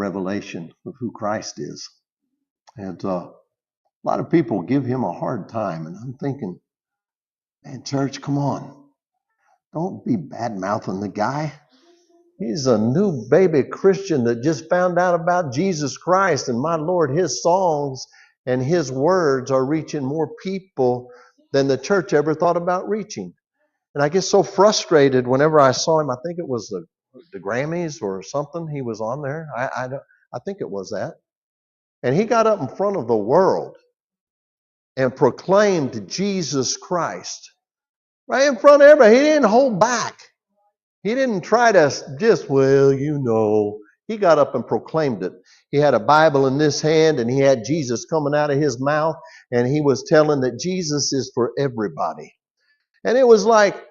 revelation of who Christ is. And a lot of people give him a hard time. And I'm thinking, man, church, come on. Don't be bad-mouthing the guy. He's a new baby Christian that just found out about Jesus Christ. And my Lord, his songs and his words are reaching more people than the church ever thought about reaching. And I get so frustrated whenever I saw him. I think it was the Grammys or something. He was on there. I think it was that. And he got up in front of the world and proclaimed Jesus Christ right in front of everybody. He didn't hold back. He didn't try to just, well, you know. He got up and proclaimed it. He had a Bible in this hand and he had Jesus coming out of his mouth and he was telling that Jesus is for everybody. And it was like,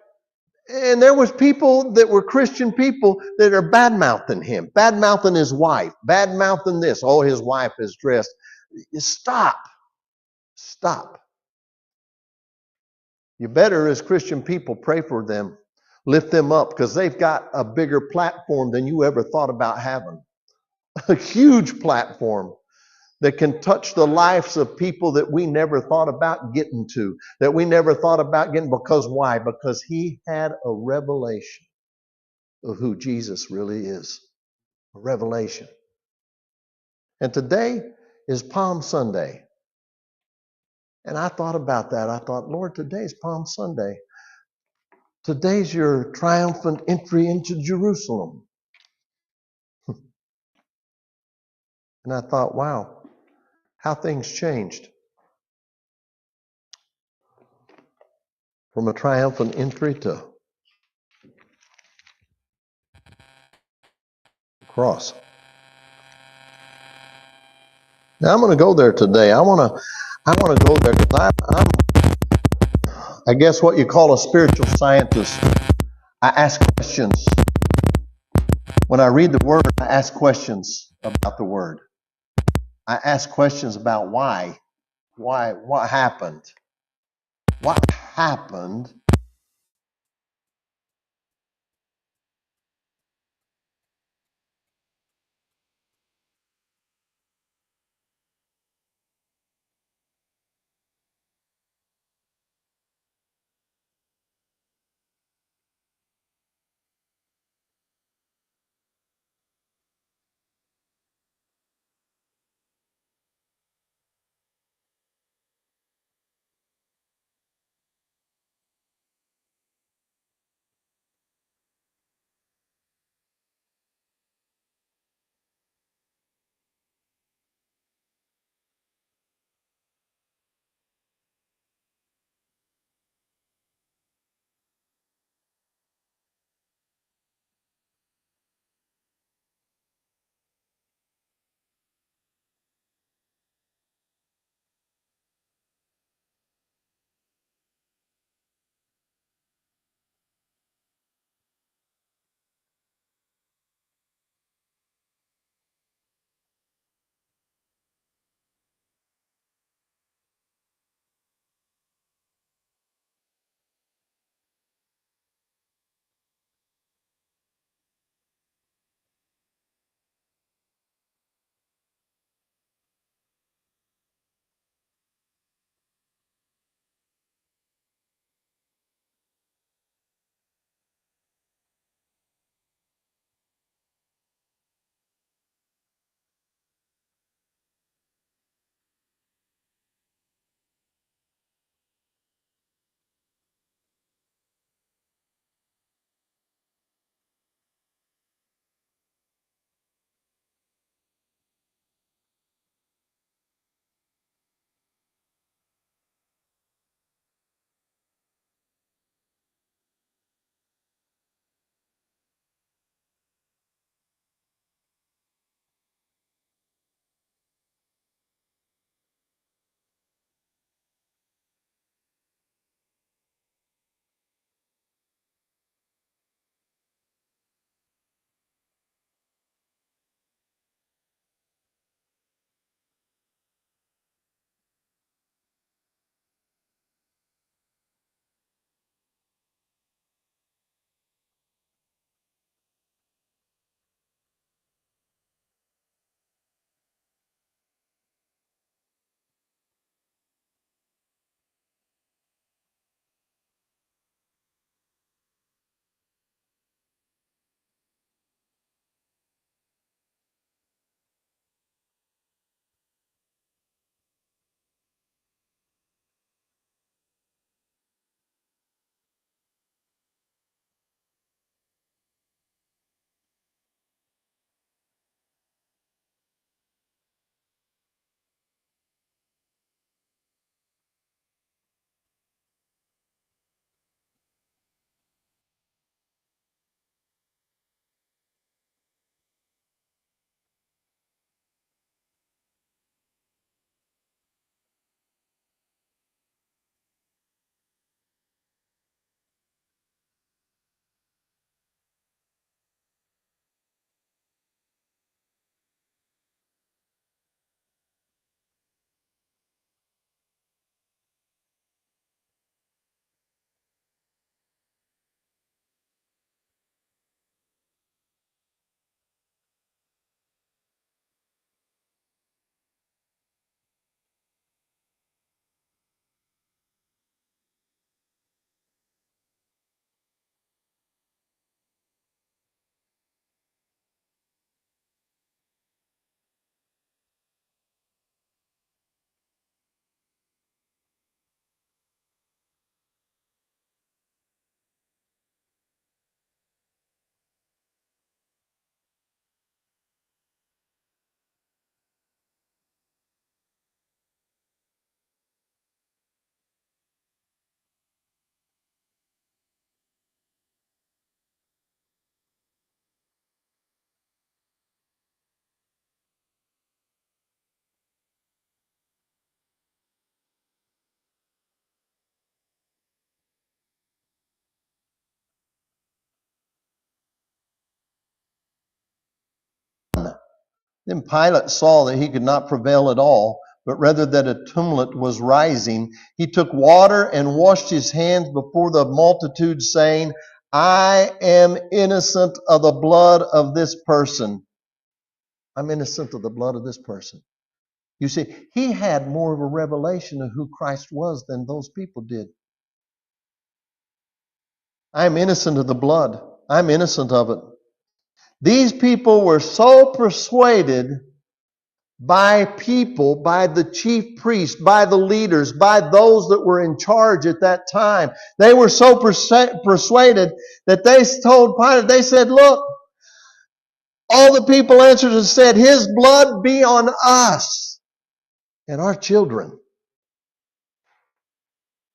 and there was people that were Christian people that are bad-mouthing him, bad-mouthing his wife, bad-mouthing this. Oh, his wife is dressed. Stop. Stop. You better, as Christian people, pray for them, lift them up, because they've got a bigger platform than you ever thought about having. A huge platform that can touch the lives of people that we never thought about getting to, that we never thought about getting. Because why? Because he had a revelation of who Jesus really is. A revelation. And today is Palm Sunday. And I thought about that. I thought, Lord, today's Palm Sunday. Today's your triumphant entry into Jerusalem. And I thought, wow, how things changed. From a triumphant entry to cross. Now I'm going to go there today. I want to go there because I guess what you call a spiritual scientist. I ask questions. When I read the Word, I ask questions about the Word. I ask questions about why, what happened. What happened Then Pilate saw that he could not prevail at all, but rather that a tumult was rising. He took water and washed his hands before the multitude, saying, I am innocent of the blood of this person. I'm innocent of the blood of this person. You see, he had more of a revelation of who Christ was than those people did. I'm innocent of the blood. I'm innocent of it. These people were so persuaded by people, by the chief priests, by the leaders, by those that were in charge at that time. They were so persuaded that they told Pilate, they said, look, all the people answered and said, his blood be on us and our children.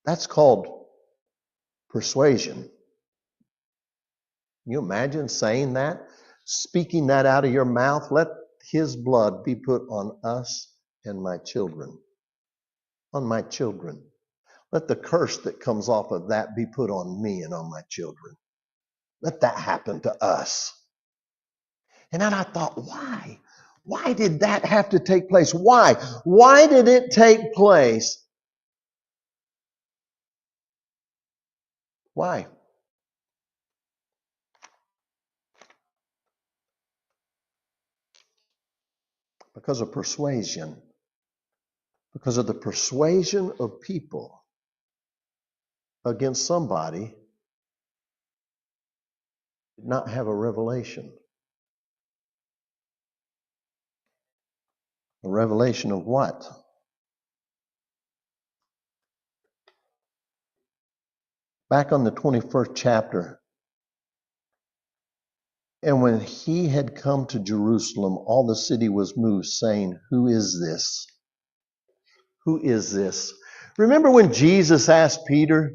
That's called persuasion. Can you imagine saying that? Speaking that out of your mouth? Let his blood be put on us and my children. On my children. Let the curse that comes off of that be put on me and on my children. Let that happen to us. And then I thought, why? Why did that have to take place? Why? Why did it take place? Why? Because of persuasion. Because of the persuasion of people against somebody who did not have a revelation. A revelation of what? Back on the 21st chapter, and when he had come to Jerusalem, all the city was moved, saying, who is this? Who is this? Remember when Jesus asked Peter,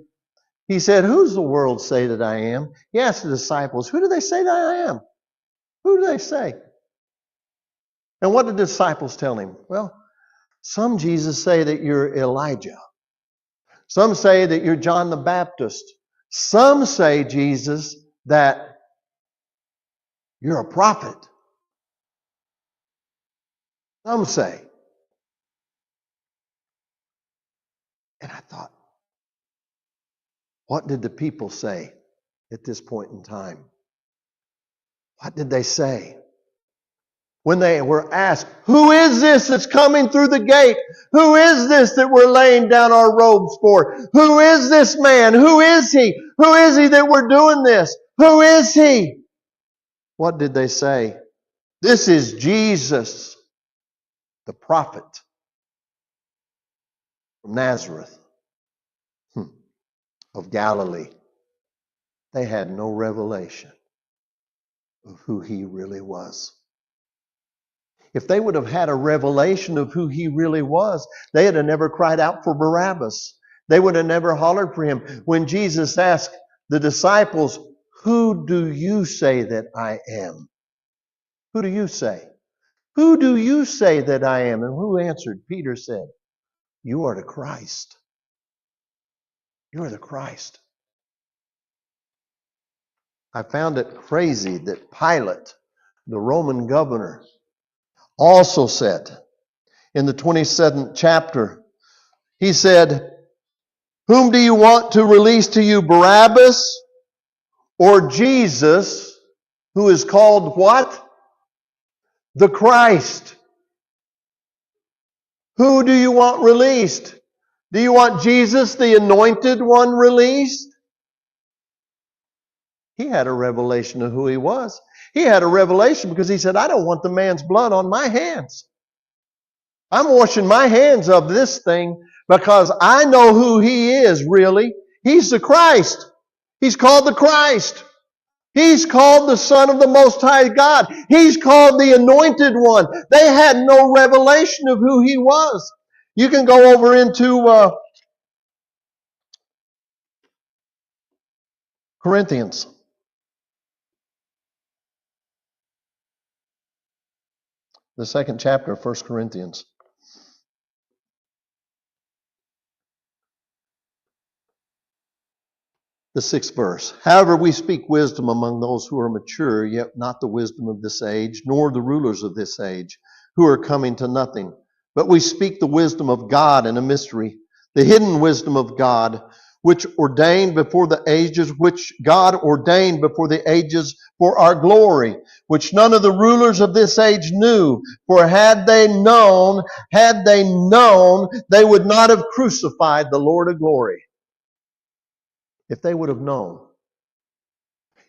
he said, who's the world say that I am? He asked the disciples, who do they say that I am? Who do they say? And what did the disciples tell him? Well, some Jesus say that you're Elijah. Some say that you're John the Baptist. Some say, Jesus, that you're a prophet. Some say. And I thought, what did the people say at this point in time? What did they say? When they were asked, who is this that's coming through the gate? Who is this that we're laying down our robes for? Who is this man? Who is he? Who is he that we're doing this? Who is he? What did they say? This is Jesus, the prophet from Nazareth of Galilee. They had no revelation of who he really was. If they would have had a revelation of who he really was, they would have never cried out for Barabbas. They would have never hollered for him. When Jesus asked the disciples, who do you say that I am? Who do you say? Who do you say that I am? And who answered? Peter said, you are the Christ. You are the Christ. I found it crazy that Pilate, the Roman governor, also said in the 27th chapter, he said, whom do you want to release to you, Barabbas or Jesus, who is called what? The Christ. Who do you want released? Do you want Jesus, the anointed one, released? He had a revelation of who he was. He had a revelation because he said, I don't want the man's blood on my hands. I'm washing my hands of this thing because I know who he is, really. He's the Christ. He's called the Christ. He's called the Son of the Most High God. He's called the Anointed One. They had no revelation of who he was. You can go over into Corinthians. The 2nd chapter of 1 Corinthians. The 6th verse. However, we speak wisdom among those who are mature, yet not the wisdom of this age, nor the rulers of this age, who are coming to nothing. But we speak the wisdom of God in a mystery, the hidden wisdom of God, which ordained before the ages, which God ordained before the ages for our glory, which none of the rulers of this age knew. For had they known, they would not have crucified the Lord of glory. If they would have known,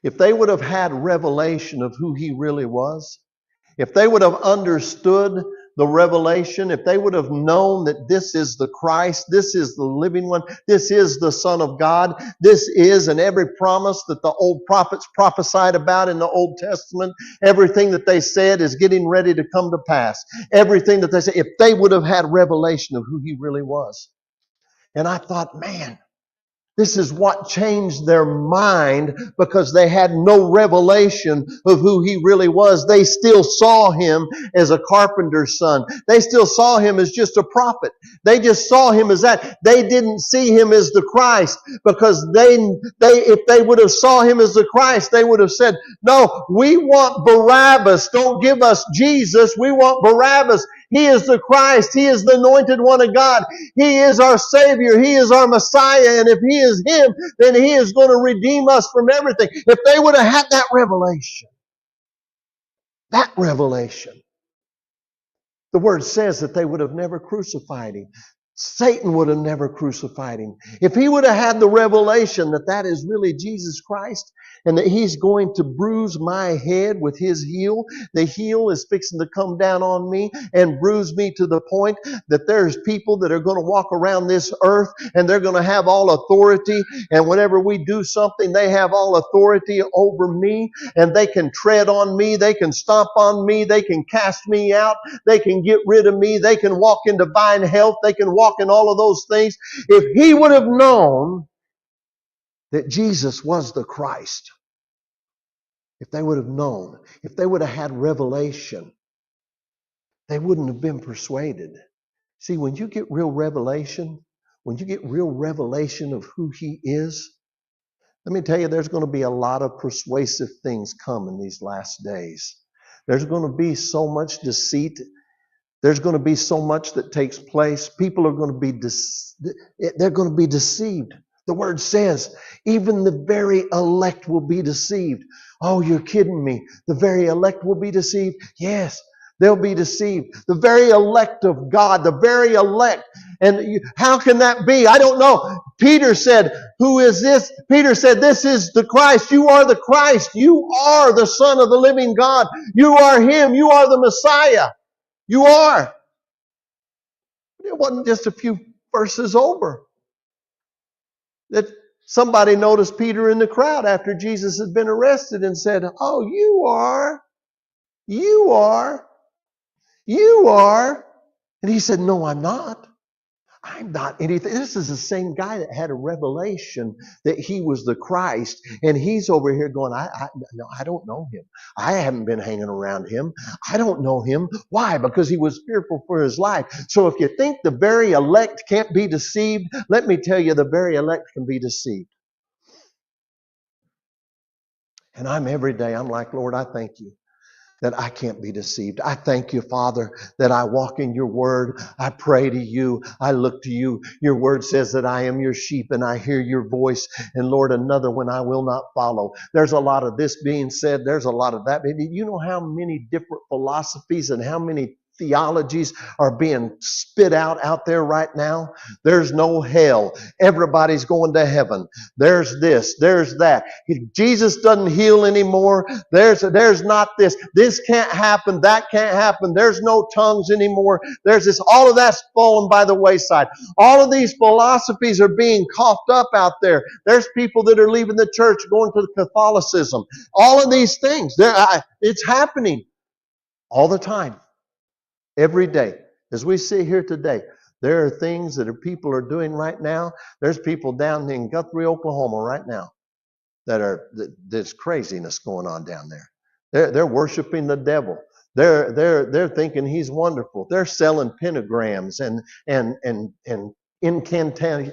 if they would have had revelation of who he really was, if they would have understood the revelation, if they would have known that this is the Christ, this is the living one, this is the Son of God, this is, and every promise that the old prophets prophesied about in the Old Testament, everything that they said is getting ready to come to pass. Everything that they said, if they would have had revelation of who he really was. And I thought, man, this is what changed their mind, because they had no revelation of who he really was. They still saw him as a carpenter's son. They still saw him as just a prophet. They just saw him as that. They didn't see him as the Christ, because if they would have saw him as the Christ, they would have said, no, we want Barabbas. Don't give us Jesus. We want Barabbas. He is the Christ. He is the anointed one of God. He is our Savior. He is our Messiah. And if he is him, then he is going to redeem us from everything. If they would have had that revelation, the word says that they would have never crucified him. Satan would have never crucified him. If he would have had the revelation that that is really Jesus Christ, and that he's going to bruise my head with his heel, the heel is fixing to come down on me and bruise me to the point that there's people that are going to walk around this earth and they're going to have all authority, and whenever we do something, they have all authority over me, and they can tread on me, they can stomp on me, they can cast me out, they can get rid of me, they can walk in divine health, they can walk in all of those things. If he would have known that Jesus was the Christ, if they would have known, if they would have had revelation, they wouldn't have been persuaded. See, when you get real revelation of who he is, let me tell you, there's going to be a lot of persuasive things come in these last days. There's going to be so much deceit. There's going to be so much that takes place. People are going to be they're going to be deceived. The word says, even the very elect will be deceived. Oh, you're kidding me. The very elect will be deceived? Yes, they'll be deceived. The very elect of God, the very elect. And how can that be? I don't know. Peter said, who is this? Peter said, this is the Christ. You are the Christ. You are the Son of the living God. You are him. You are the Messiah. You are. It wasn't just a few verses over that somebody noticed Peter in the crowd after Jesus had been arrested and said, oh, you are. And he said, no, I'm not. I'm not anything. This is the same guy that had a revelation that he was the Christ. And he's over here going, no, I don't know him. I haven't been hanging around him. I don't know him. Why? Because he was fearful for his life. So if you think the very elect can't be deceived, let me tell you, the very elect can be deceived. And every day, I'm like, Lord, I thank you that I can't be deceived. I thank you, Father, that I walk in your word. I pray to you. I look to you. Your word says that I am your sheep and I hear your voice. And Lord, another one I will not follow. There's a lot of this being said. There's a lot of that. You know how many different philosophies and how many theologies are being spit out there right now? There's no hell. Everybody's going to heaven. There's this, there's that. Jesus doesn't heal anymore. There's not this. This can't happen. That can't happen. There's no tongues anymore. There's this. All of that's fallen by the wayside. All of these philosophies are being coughed up out there. There's people that are leaving the church going to Catholicism. All of these things. It's happening all the time. Every day. As we sit here today, there are things that people are doing right now. There's people down in Guthrie, Oklahoma right now there's craziness going on down there. They're worshiping the devil. They're thinking he's wonderful. They're selling pentagrams and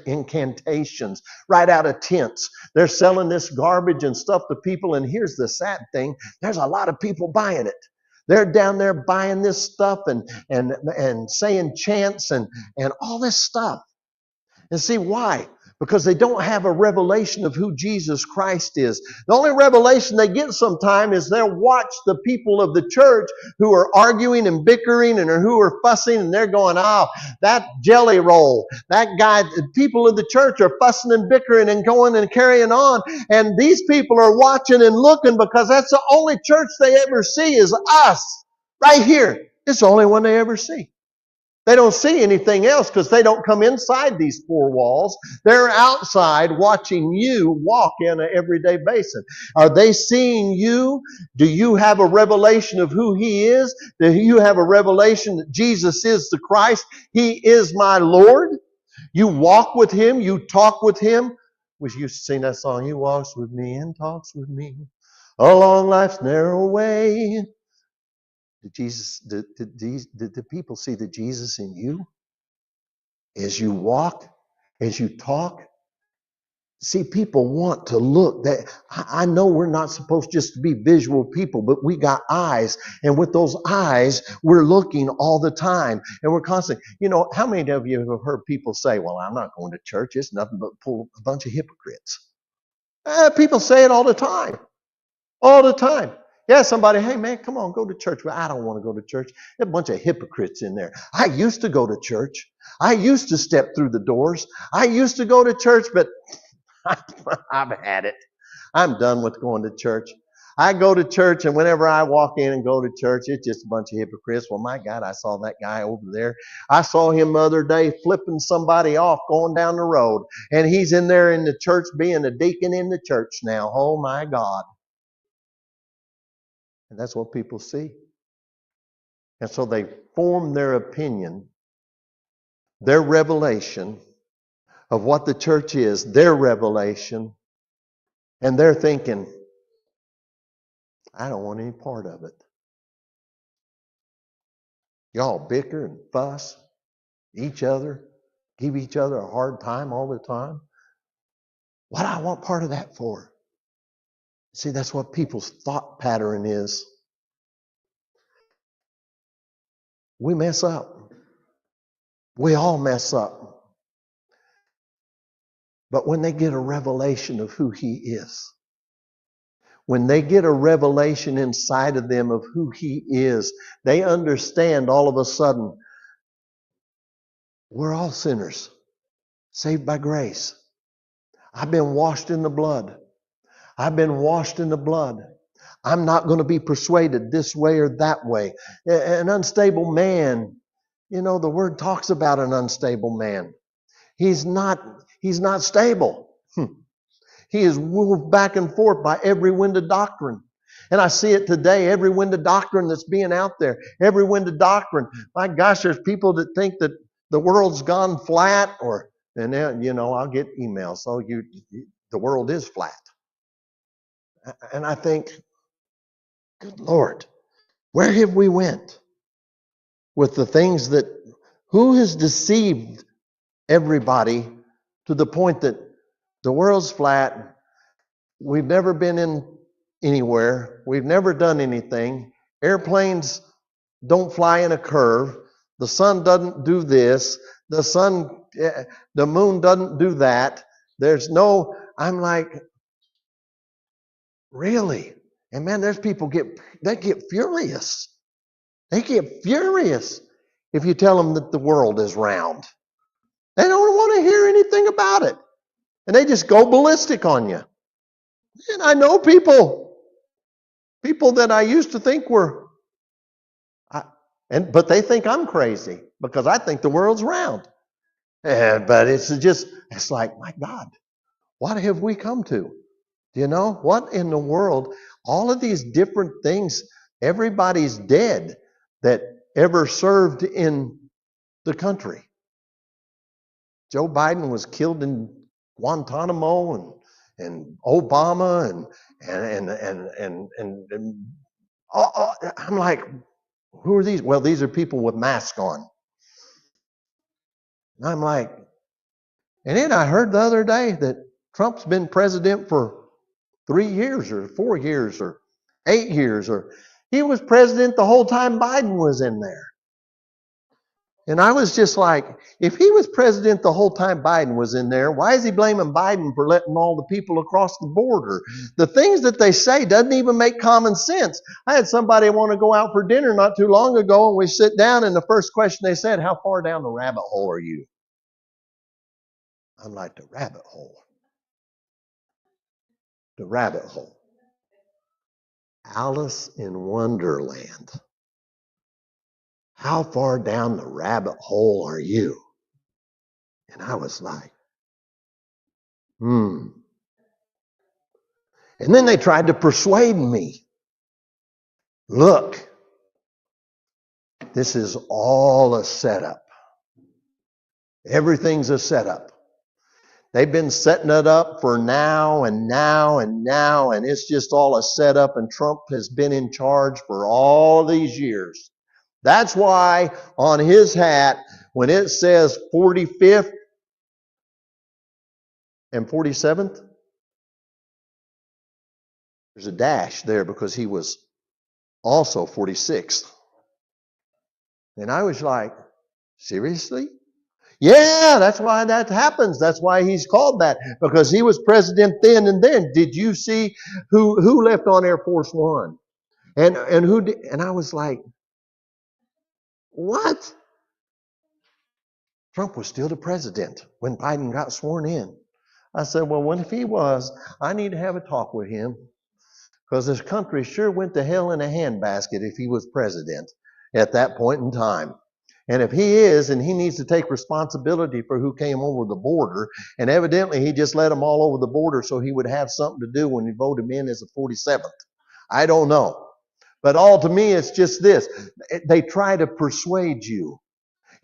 incantations right out of tents. They're selling this garbage and stuff to people. And here's the sad thing. There's a lot of people buying it. They're down there buying this stuff and saying chants and all this stuff. And see why? Because they don't have a revelation of who Jesus Christ is. The only revelation they get sometime is they'll watch the people of the church who are arguing and bickering and who are fussing, and they're going, oh, that jelly roll, that guy, the people of the church are fussing and bickering and going and carrying on. And these people are watching and looking because that's the only church they ever see is us. Right here. It's the only one they ever see. They don't see anything else because they don't come inside these four walls. They're outside watching you walk in an everyday basis. Are they seeing you? Do you have a revelation of who He is? Do you have a revelation that Jesus is the Christ? He is my Lord. You walk with Him. You talk with Him. We used to sing that song, He walks with me and talks with me along life's narrow way. Did the people see the Jesus in you? As you walk, as you talk? See, people want to look. I know we're not supposed just to be visual people, but we got eyes. And with those eyes, we're looking all the time. And we're constantly, how many of you have heard people say, well, I'm not going to church. It's nothing but a bunch of hypocrites. People say it all the time. All the time. Yeah, somebody, hey man, come on, go to church. Well, I don't want to go to church. There's a bunch of hypocrites in there. I used to go to church. I used to step through the doors. I used to go to church, but I've had it. I'm done with going to church. I go to church, and whenever I walk in and go to church, it's just a bunch of hypocrites. Well, my God, I saw that guy over there. I saw him the other day flipping somebody off going down the road, and he's in there in the church being a deacon in the church now. Oh, my God. And that's what people see. And so they form their opinion, their revelation of what the church is, their revelation, and they're thinking, I don't want any part of it. Y'all bicker and fuss each other, give each other a hard time all the time. What do I want part of that for? See, that's what people's thought pattern is. We mess up. We all mess up. But when they get a revelation of who He is, when they get a revelation inside of them of who He is, they understand all of a sudden, we're all sinners, saved by grace. I've been washed in the blood. I've been washed in the blood. I'm not going to be persuaded this way or that way. An unstable man, the Word talks about an unstable man. He's not stable. He is moved back and forth by every wind of doctrine. And I see it today, every wind of doctrine that's being out there, every wind of doctrine. My gosh, there's people that think that the world's gone flat, and then, I'll get emails. So the world is flat. And I think, good Lord, where have we went with the things who has deceived everybody to the point that the world's flat, we've never been in anywhere, we've never done anything, airplanes don't fly in a curve, the sun doesn't do this, the moon doesn't do that, I'm like, really? And man, there's people they get furious. They get furious if you tell them that the world is round. They don't want to hear anything about it. And they just go ballistic on you. And I know people that I used to think were, but they think I'm crazy because I think the world's round. But it's like, my God, what have we come to? What in the world? All of these different things, everybody's dead that ever served in the country. Joe Biden was killed in Guantanamo, and Obama, and I'm like, who are these? Well, these are people with masks on. And I'm like, and then I heard the other day that Trump's been president for 3 years or 4 years or 8 years, He was president the whole time Biden was in there. And I was just like, if he was president the whole time Biden was in there, why is he blaming Biden for letting all the people across the border? The things that they say doesn't even make common sense. I had somebody want to go out for dinner not too long ago, and we sit down, and the first question they said, how far down the rabbit hole are you? I'm like, the rabbit hole. The rabbit hole. Alice in Wonderland. How far down the rabbit hole are you? And I was like, And then they tried to persuade me. Look, this is all a setup. Everything's a setup. They've been setting it up for now and now and now, and it's just all a setup, and Trump has been in charge for all these years. That's why on his hat, when it says 45th and 47th, there's a dash there because he was also 46th. And I was like, seriously? Yeah, that's why that happens. That's why he's called that, because he was president then and then. Did you see who left on Air Force One? And who did? And I was like, what? Trump was still the president when Biden got sworn in. I said, well, what if he was? I need to have a talk with him, because this country sure went to hell in a handbasket if he was president at that point in time. And if he is, and he needs to take responsibility for who came over the border, and evidently he just let them all over the border so he would have something to do when he voted him in as a 47th. I don't know. But all to me, it's just this. They try to persuade you,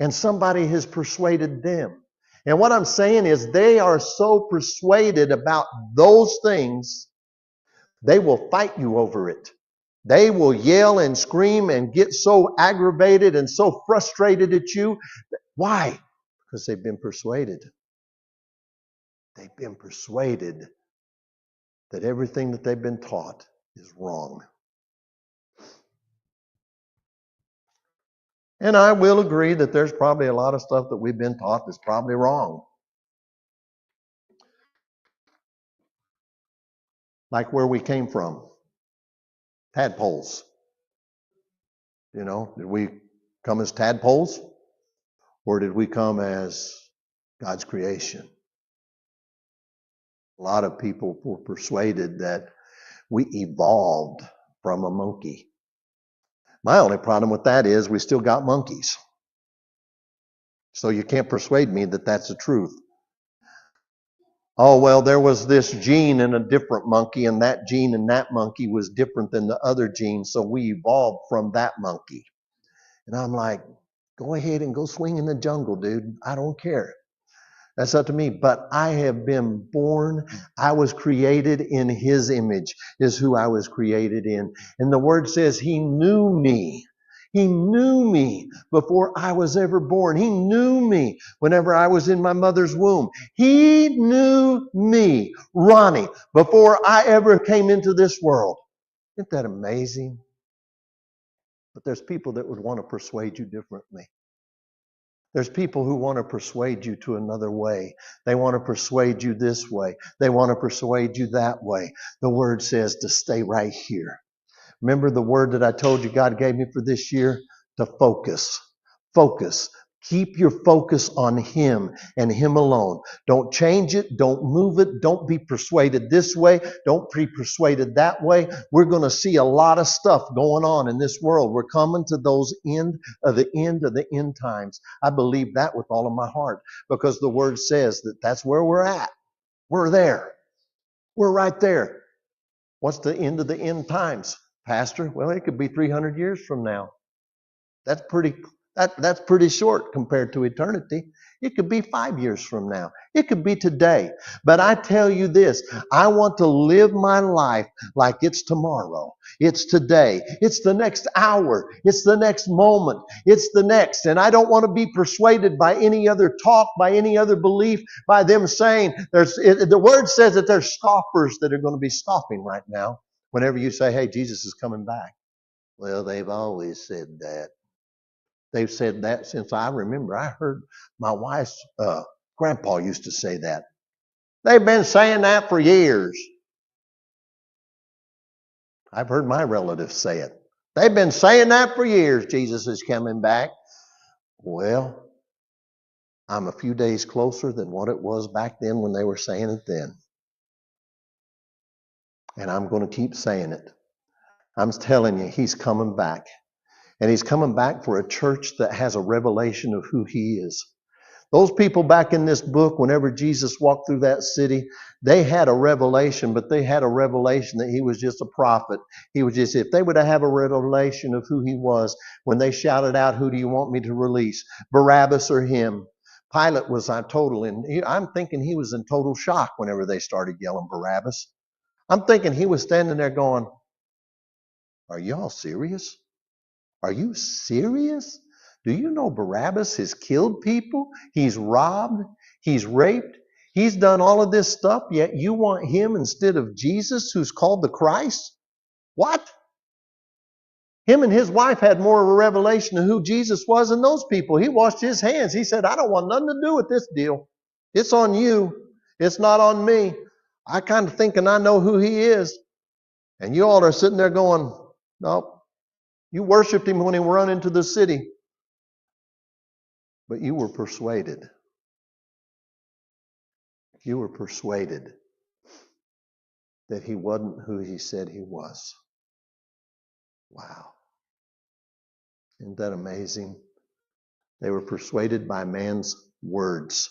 and somebody has persuaded them. And what I'm saying is they are so persuaded about those things, they will fight you over it. They will yell and scream and get so aggravated and so frustrated at you. Why? Because they've been persuaded. They've been persuaded that everything that they've been taught is wrong. And I will agree that there's probably a lot of stuff that we've been taught that's probably wrong. Like where we came from. Tadpoles. You know, did we come as tadpoles? Or did we come as God's creation? A lot of people were persuaded that we evolved from a monkey. My only problem with that is we still got monkeys. So you can't persuade me that that's the truth. Oh, well, there was this gene in a different monkey, and that gene in that monkey was different than the other gene, so we evolved from that monkey. And I'm like, go ahead and go swing in the jungle, dude. I don't care. That's up to me. But I have been born. I was created in his image, is who I was created in. And the word says he knew me. He knew me before I was ever born. He knew me whenever I was in my mother's womb. He knew me, Ronnie, before I ever came into this world. Isn't that amazing? But there's people that would want to persuade you differently. There's people who want to persuade you to another way. They want to persuade you this way. They want to persuade you that way. The word says to stay right here. Remember the word that I told you God gave me for this year? To focus. Focus. Keep your focus on him and him alone. Don't change it. Don't move it. Don't be persuaded this way. Don't be persuaded that way. We're going to see a lot of stuff going on in this world. We're coming to those end of the end times. I believe that with all of my heart, because the word says that that's where we're at. We're there. We're right there. What's the end of the end times, Pastor? Well, it could be 300 years from now. That's pretty short compared to eternity. It could be 5 years from now. It could be today. But I tell you this, I want to live my life like it's tomorrow. It's today. It's the next hour. It's the next moment. It's the next. And I don't want to be persuaded by any other talk, by any other belief, by them saying, the word says that there's scoffers that are going to be scoffing right now whenever you say, hey, Jesus is coming back. Well, they've always said that. They've said that since I remember. I heard my wife's grandpa used to say that. They've been saying that for years. I've heard my relatives say it. They've been saying that for years. Jesus is coming back. Well, I'm a few days closer than what it was back then when they were saying it then. And I'm going to keep saying it. I'm telling you, he's coming back. And he's coming back for a church that has a revelation of who he is. Those people back in this book, whenever Jesus walked through that city, they had a revelation, but they had a revelation that he was just a prophet. He was just, if they would have a revelation of who he was, when they shouted out, who do you want me to release? Barabbas or him? Pilate was I'm thinking he was in total shock whenever they started yelling Barabbas. I'm thinking he was standing there going, are y'all serious? Are you serious? Do you know Barabbas has killed people? He's robbed. He's raped. He's done all of this stuff, yet you want him instead of Jesus, who's called the Christ? What? Him and his wife had more of a revelation of who Jesus was than those people. He washed his hands. He said, I don't want nothing to do with this deal. It's on you. It's not on me. I kind of thinking I know who he is. And you all are sitting there going, nope. You worshiped him when he ran into the city. But you were persuaded. You were persuaded that he wasn't who he said he was. Wow. Isn't that amazing? They were persuaded by man's words.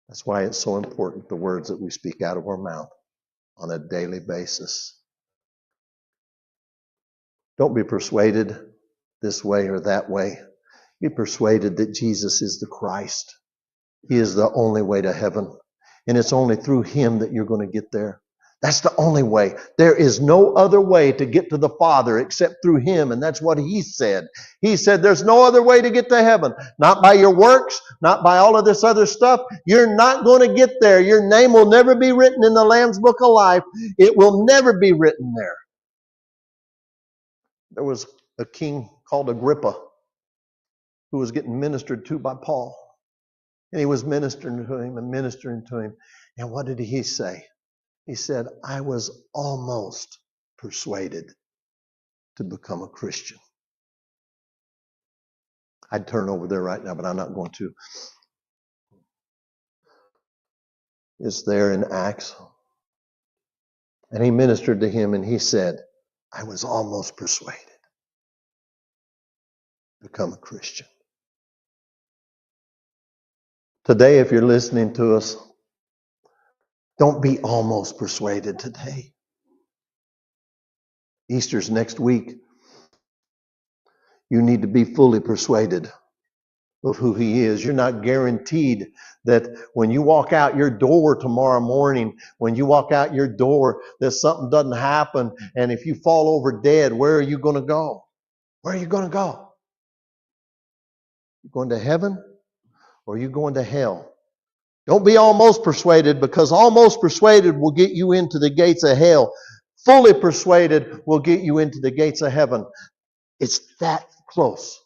That's why it's so important, the words that we speak out of our mouth on a daily basis. Don't be persuaded this way or that way. Be persuaded that Jesus is the Christ. He is the only way to heaven. And it's only through him that you're going to get there. That's the only way. There is no other way to get to the Father except through him. And that's what he said. He said there's no other way to get to heaven. Not by your works, not by all of this other stuff. You're not going to get there. Your name will never be written in the Lamb's Book of Life. It will never be written there. There was a king called Agrippa who was getting ministered to by Paul. And he was ministering to him and ministering to him. And what did he say? He said, I was almost persuaded to become a Christian. I'd turn over there right now, but I'm not going to. It's there in Acts. And he ministered to him and he said, I was almost persuaded to become a Christian. Today, if you're listening to us, don't be almost persuaded today. Easter's next week. You need to be fully persuaded of who he is. You're not guaranteed that when you walk out your door tomorrow morning, when you walk out your door, that something doesn't happen. And if you fall over dead, where are you going to go? Where are you going to go? You going to heaven or are you going to hell? Don't be almost persuaded, because almost persuaded will get you into the gates of hell. Fully persuaded will get you into the gates of heaven. It's that close.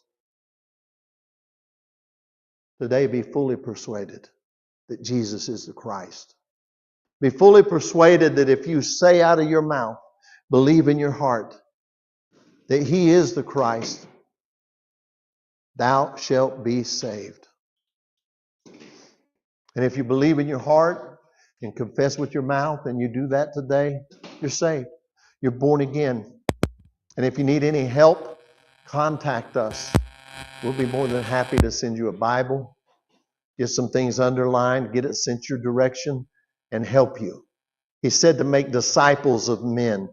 Today, be fully persuaded that Jesus is the Christ. Be fully persuaded that if you say out of your mouth, believe in your heart that he is the Christ, thou shalt be saved. And if you believe in your heart and confess with your mouth and you do that today, you're saved. You're born again. And if you need any help, contact us. We'll be more than happy to send you a Bible, get some things underlined, get it sent your direction, and help you. He said to make disciples of men.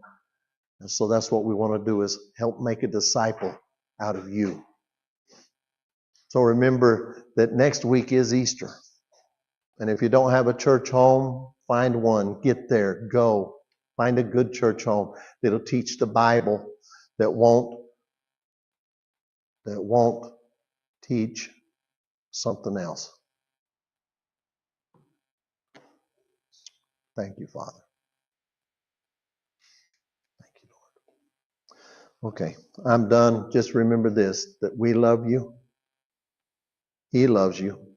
And so that's what we want to do, is help make a disciple out of you. So remember that next week is Easter. And if you don't have a church home, find one. Get there. Go. Find a good church home that'll teach the Bible, that won't teach something else. Thank you, Father. Thank you, Lord. Okay, I'm done. Just remember this, that we love you. He loves you.